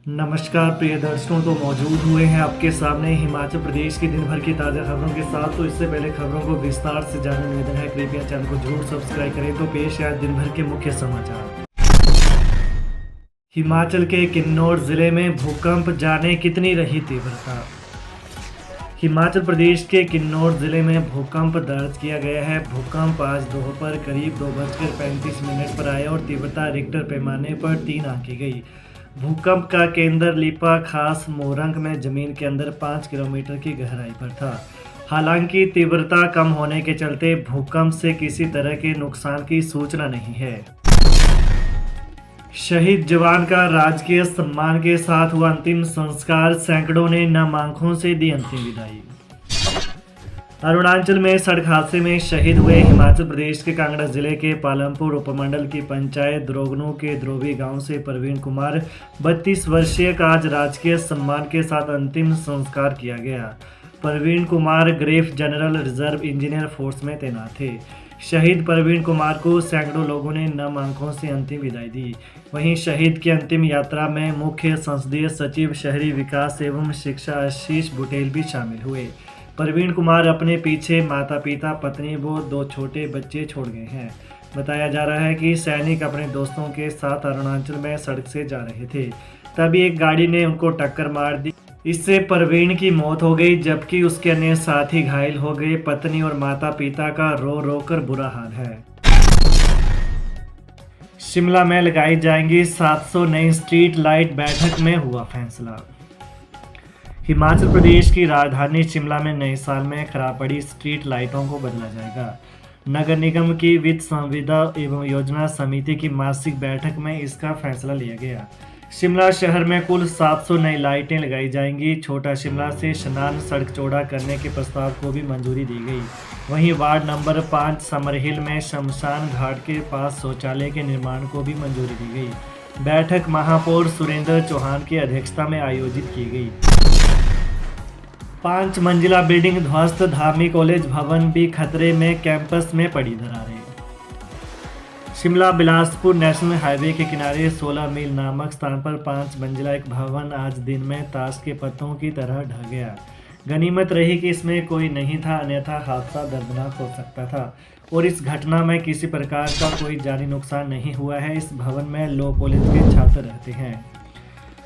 नमस्कार प्रिय दर्शकों, तो मौजूद हुए हैं आपके सामने हिमाचल प्रदेश की दिन भर की ताज़ा खबरों के साथ। तो इससे पहले खबरों को विस्तार से जानने निवेदन है, कृपया चैनल को जरूर सब्सक्राइब करें। तो पेश है दिन भर के मुख्य समाचार। हिमाचल के किन्नौर जिले में भूकंप, जाने कितनी रही तीव्रता। हिमाचल प्रदेश के किन्नौर जिले में भूकंप दर्ज किया गया है। भूकंप आज दोपहर करीब 2:35 पर आया और तीव्रता रिक्टर पैमाने पर 3 आंकी गई। भूकंप का केंद्र लिपा खास मोरंग में जमीन के अंदर 5 किलोमीटर की गहराई पर था। हालांकि तीव्रता कम होने के चलते भूकंप से किसी तरह के नुकसान की सूचना नहीं है। शहीद जवान का राजकीय सम्मान के साथ हुआ अंतिम संस्कार, सैकड़ों ने नम आंखों से दी अंतिम विदाई। अरुणाचल में सड़क हादसे में शहीद हुए हिमाचल प्रदेश के कांगड़ा जिले के पालमपुर उपमंडल की पंचायत द्रोगनू के द्रोवी गांव से प्रवीण कुमार 32 वर्षीय का आज राजकीय सम्मान के साथ अंतिम संस्कार किया गया। Praveen Kumar GREF general reserve engineer force में तैनात थे। शहीद प्रवीण कुमार को सैकड़ों लोगों ने नम आंखों से अंतिम विदाई दी। वहीं शहीद की अंतिम यात्रा में मुख्य संसदीय सचिव शहरी विकास एवं शिक्षा आशीष बुटेल भी शामिल हुए। प्रवीण कुमार अपने पीछे माता पिता, पत्नी व 2 छोटे बच्चे छोड़ गए हैं। बताया जा रहा है कि सैनिक अपने दोस्तों के साथ अरुणाचल में सड़क से जा रहे थे, तभी एक गाड़ी ने उनको टक्कर मार दी। इससे प्रवीण की मौत हो गई, जबकि उसके अन्य साथी घायल हो गए। पत्नी और माता पिता का रो रो कर बुरा हाल है। शिमला में लगाई जाएंगी 700 नई स्ट्रीट लाइट, बैठक में हुआ फैसला। हिमाचल प्रदेश की राजधानी शिमला में नए साल में खराब पड़ी स्ट्रीट लाइटों को बदला जाएगा। नगर निगम की वित्त संविदा एवं योजना समिति की मासिक बैठक में इसका फैसला लिया गया। शिमला शहर में कुल 700 नई लाइटें लगाई जाएंगी। छोटा शिमला से स्नान सड़क चौड़ा करने के प्रस्ताव को भी मंजूरी दी गई। वहीं वार्ड नंबर 5 समरहिल में शमशान घाट के पास शौचालय के निर्माण को भी मंजूरी दी गई। बैठक महापौर सुरेंद्र चौहान की अध्यक्षता में आयोजित की गई। 5 मंजिला बिल्डिंग ध्वस्त, धामी कॉलेज भवन भी खतरे में, कैंपस में पड़ी दरारें। शिमला बिलासपुर नेशनल हाईवे के किनारे 16 मील नामक स्थान पर 5 मंजिला एक भवन आज दिन में ताश के पत्तों की तरह ढह गया। गनीमत रही कि इसमें कोई नहीं था, अन्यथा हादसा दर्दनाक हो सकता था। और इस घटना में किसी प्रकार का कोई जानी नुकसान नहीं हुआ है। इस भवन में लॉ कॉलेज के छात्र रहते हैं।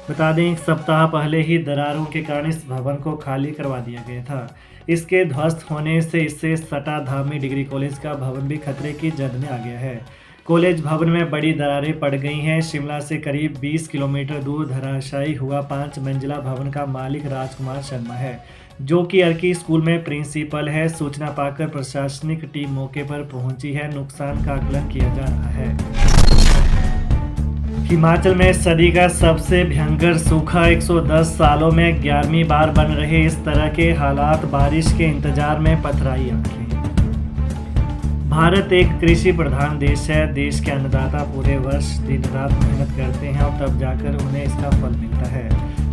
बता दें, एक सप्ताह पहले ही दरारों के कारण इस भवन को खाली करवा दिया गया था। इसके ध्वस्त होने से इससे सटा धामी डिग्री कॉलेज का भवन भी खतरे की जद में आ गया है। कॉलेज भवन में बड़ी दरारें पड़ गई हैं। शिमला से करीब 20 किलोमीटर दूर धराशायी हुआ 5 मंजिला भवन का मालिक राजकुमार शर्मा है, जो कि अर्की स्कूल में प्रिंसिपल है। सूचना पाकर प्रशासनिक टीम मौके पर पहुंची है। नुकसान का आकलन किया जा रहा है। हिमाचल में सदी का सबसे भयंकर सूखा, 110 सालों में 11वीं बार बन रहे इस तरह के हालात, बारिश के इंतजार में पथराई आंखें। भारत एक कृषि प्रधान देश है। देश के अन्नदाता पूरे वर्ष दिन रात मेहनत करते हैं और तब जाकर उन्हें इसका फल मिलता है।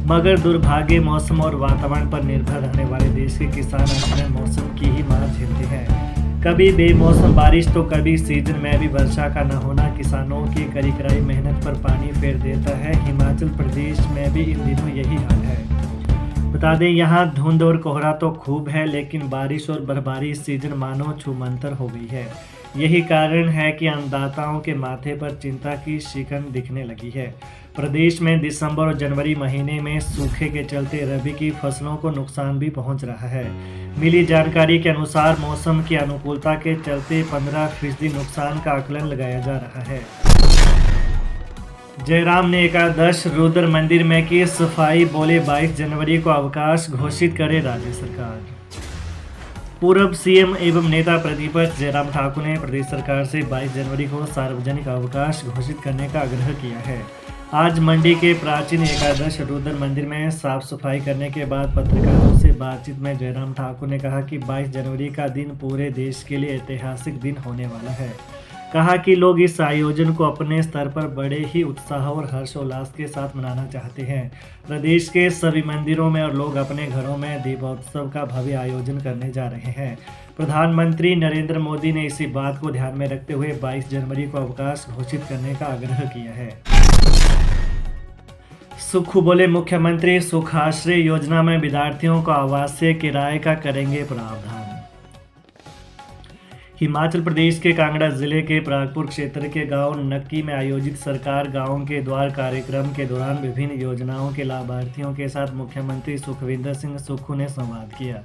मगर दुर्भाग्य, मौसम और वातावरण पर निर्भर रहने वाले देश के किसान अंत में मौसम की ही मार झेलते हैं। कभी बेमौसम बारिश तो कभी सीजन में भी वर्षा का न होना किसानों की कड़ी कराई मेहनत पर पानी फेर देता है। हिमाचल प्रदेश में भी इन दिनों यही हाल है। बता दें, यहाँ धुंध और कोहरा तो खूब है, लेकिन बारिश और बर्फबारी इस सीजन मानो छूमंतर हो गई है। यही कारण है कि अन्नदाताओं के माथे पर चिंता की शिकन दिखने लगी है। प्रदेश में दिसंबर और जनवरी महीने में सूखे के चलते रबी की फसलों को नुकसान भी पहुंच रहा है। मिली जानकारी के अनुसार मौसम की अनुकूलता के चलते 15% नुकसान का आकलन लगाया जा रहा है। जयराम ने एकादश रुद्र मंदिर में की सफाई, बोले 22 जनवरी को अवकाश घोषित करे राज्य सरकार। पूर्व सीएम एवं नेता प्रतिपक्ष जयराम ठाकुर ने प्रदेश सरकार से 22 जनवरी को सार्वजनिक अवकाश घोषित करने का आग्रह किया है। आज मंडी के प्राचीन एकादश रुद्र मंदिर में साफ सफाई करने के बाद पत्रकारों से बातचीत में जयराम ठाकुर ने कहा कि 22 जनवरी का दिन पूरे देश के लिए ऐतिहासिक दिन होने वाला है। कहा कि लोग इस आयोजन को अपने स्तर पर बड़े ही उत्साह और हर्षोल्लास के साथ मनाना चाहते हैं। प्रदेश के सभी मंदिरों में और लोग अपने घरों में दीपोत्सव का भव्य आयोजन करने जा रहे हैं। प्रधानमंत्री नरेंद्र मोदी ने इसी बात को ध्यान में रखते हुए 22 जनवरी को अवकाश घोषित करने का आग्रह किया है। सुक्खू बोले, मुख्यमंत्री सुखाश्रय योजना में विद्यार्थियों को आवासीय किराए का करेंगे प्रावधान। हिमाचल प्रदेश के कांगड़ा जिले के परागपुर क्षेत्र के गांव नक्की में आयोजित सरकार गांव के द्वार कार्यक्रम के दौरान विभिन्न योजनाओं के लाभार्थियों के साथ मुख्यमंत्री सुखविंदर सिंह सुक्खू ने संवाद किया।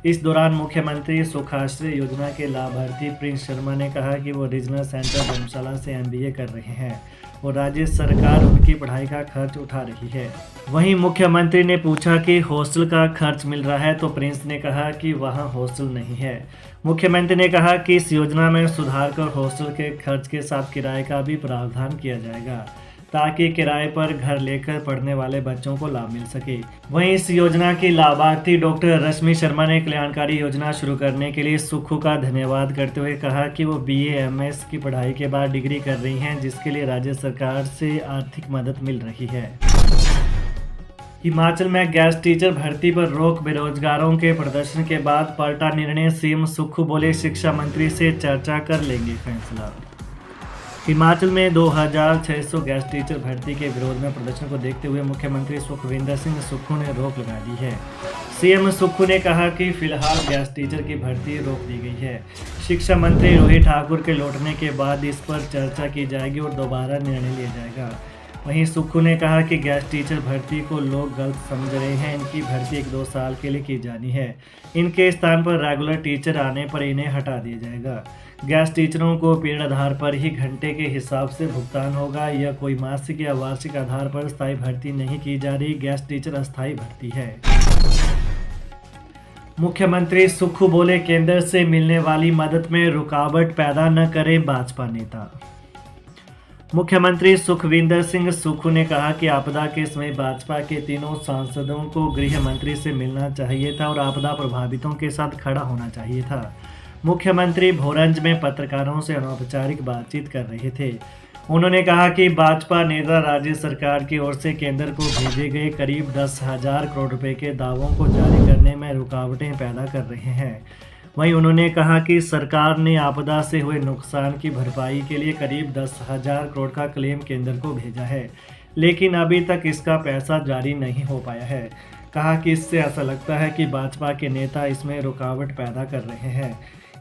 इस दौरान मुख्यमंत्री सुखाश्रय योजना के लाभार्थी प्रिंस शर्मा ने कहा कि वो रीजनल सेंटर धर्मशाला से MBA कर रहे हैं और राज्य सरकार उनकी पढ़ाई का खर्च उठा रही है। वहीं मुख्यमंत्री ने पूछा कि हॉस्टल का खर्च मिल रहा है, तो प्रिंस ने कहा कि वहां हॉस्टल नहीं है। मुख्यमंत्री ने कहा कि इस योजना में सुधार कर हॉस्टल के खर्च के साथ किराए का भी प्रावधान किया जाएगा, ताकि किराए पर घर लेकर पढ़ने वाले बच्चों को लाभ मिल सके। वहीं इस योजना की लाभार्थी डॉक्टर रश्मि शर्मा ने कल्याणकारी योजना शुरू करने के लिए सुक्खू का धन्यवाद करते हुए कहा कि वो BA MS की पढ़ाई के बाद डिग्री कर रही हैं, जिसके लिए राज्य सरकार से आर्थिक मदद मिल रही है। हिमाचल में गेस्ट टीचर भर्ती पर रोक, बेरोजगारों के प्रदर्शन के बाद पलटा निर्णय। CM सुक्खू बोले, शिक्षा मंत्री से चर्चा कर लेंगे फैसला। हिमाचल में 2600 गेस्ट टीचर भर्ती के विरोध में प्रदर्शन को देखते हुए मुख्यमंत्री सुखविंदर सिंह सुक्खू ने रोक लगा दी है। CM सुक्खू ने कहा कि फिलहाल गेस्ट टीचर की भर्ती रोक दी गई है। शिक्षा मंत्री रोहित ठाकुर के लौटने के बाद इस पर चर्चा की जाएगी और दोबारा निर्णय लिया जाएगा। वहीं सुक्खू ने कहा कि गेस्ट टीचर भर्ती को लोग गलत समझ रहे हैं। इनकी भर्ती 1-2 साल के लिए की जानी है। इनके स्थान पर रेगुलर टीचर आने पर इन्हें हटा दिया जाएगा। गेस्ट टीचरों को पीरियड आधार पर ही घंटे के हिसाब से भुगतान होगा। यह कोई मासिक या वार्षिक आधार पर स्थायी भर्ती नहीं की जा रही। गेस्ट टीचर अस्थायी भर्ती है। मुख्यमंत्री सुक्खू बोले, केंद्र से मिलने वाली मदद में रुकावट पैदा न करें भाजपा नेता। मुख्यमंत्री सुखविंदर सिंह सुक्खू ने कहा कि आपदा के समय भाजपा के तीनों सांसदों को गृह मंत्री से मिलना चाहिए था और आपदा प्रभावितों के साथ खड़ा होना चाहिए था। मुख्यमंत्री भोरंज में पत्रकारों से अनौपचारिक बातचीत कर रहे थे। उन्होंने कहा कि भाजपा नेता राज्य सरकार की ओर से केंद्र को भेजे गए करीब 10,000 करोड़ रुपए के दावों को जारी करने में रुकावटें पैदा कर रहे हैं। वहीं उन्होंने कहा कि सरकार ने आपदा से हुए नुकसान की भरपाई के लिए करीब 10,000 करोड़ का क्लेम केंद्र को भेजा है, लेकिन अभी तक इसका पैसा जारी नहीं हो पाया है। कहा कि इससे ऐसा लगता है कि भाजपा के नेता इसमें रुकावट पैदा कर रहे हैं।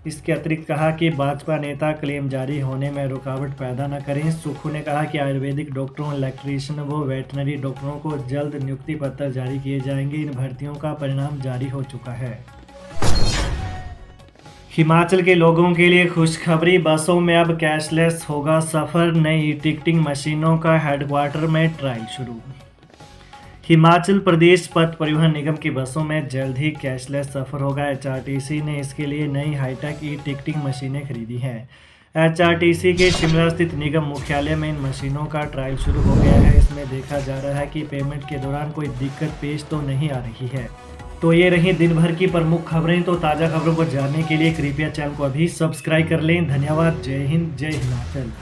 इसके अतिरिक्त कहा कि भाजपा नेता क्लेम जारी होने में रुकावट पैदा न करें। सुक्खू ने कहा कि आयुर्वेदिक डॉक्टरों, इलेक्ट्रीशियन व वेटनरी डॉक्टरों को जल्द नियुक्ति पत्र जारी किए जाएंगे। इन भर्तियों का परिणाम जारी हो चुका है। हिमाचल के लोगों के लिए खुशखबरी, बसों में अब कैशलेस होगा सफ़र। नई टिकटिंग मशीनों का हेडक्वार्टर में ट्रायल शुरू। हिमाचल प्रदेश पथ परिवहन निगम की बसों में जल्द ही कैशलेस सफ़र होगा। HRTC ने इसके लिए नई हाईटेक टिकटिंग मशीनें खरीदी हैं। HRTC के शिमला स्थित निगम मुख्यालय में इन मशीनों का ट्रायल शुरू हो गया है। इसमें देखा जा रहा है कि पेमेंट के दौरान कोई दिक्कत पेश तो नहीं आ रही है। तो ये रही दिन भर की प्रमुख खबरें। तो ताज़ा खबरों को जानने के लिए कृपया चैनल को अभी सब्सक्राइब कर लें। धन्यवाद। जय हिंद, जय हिमाचल।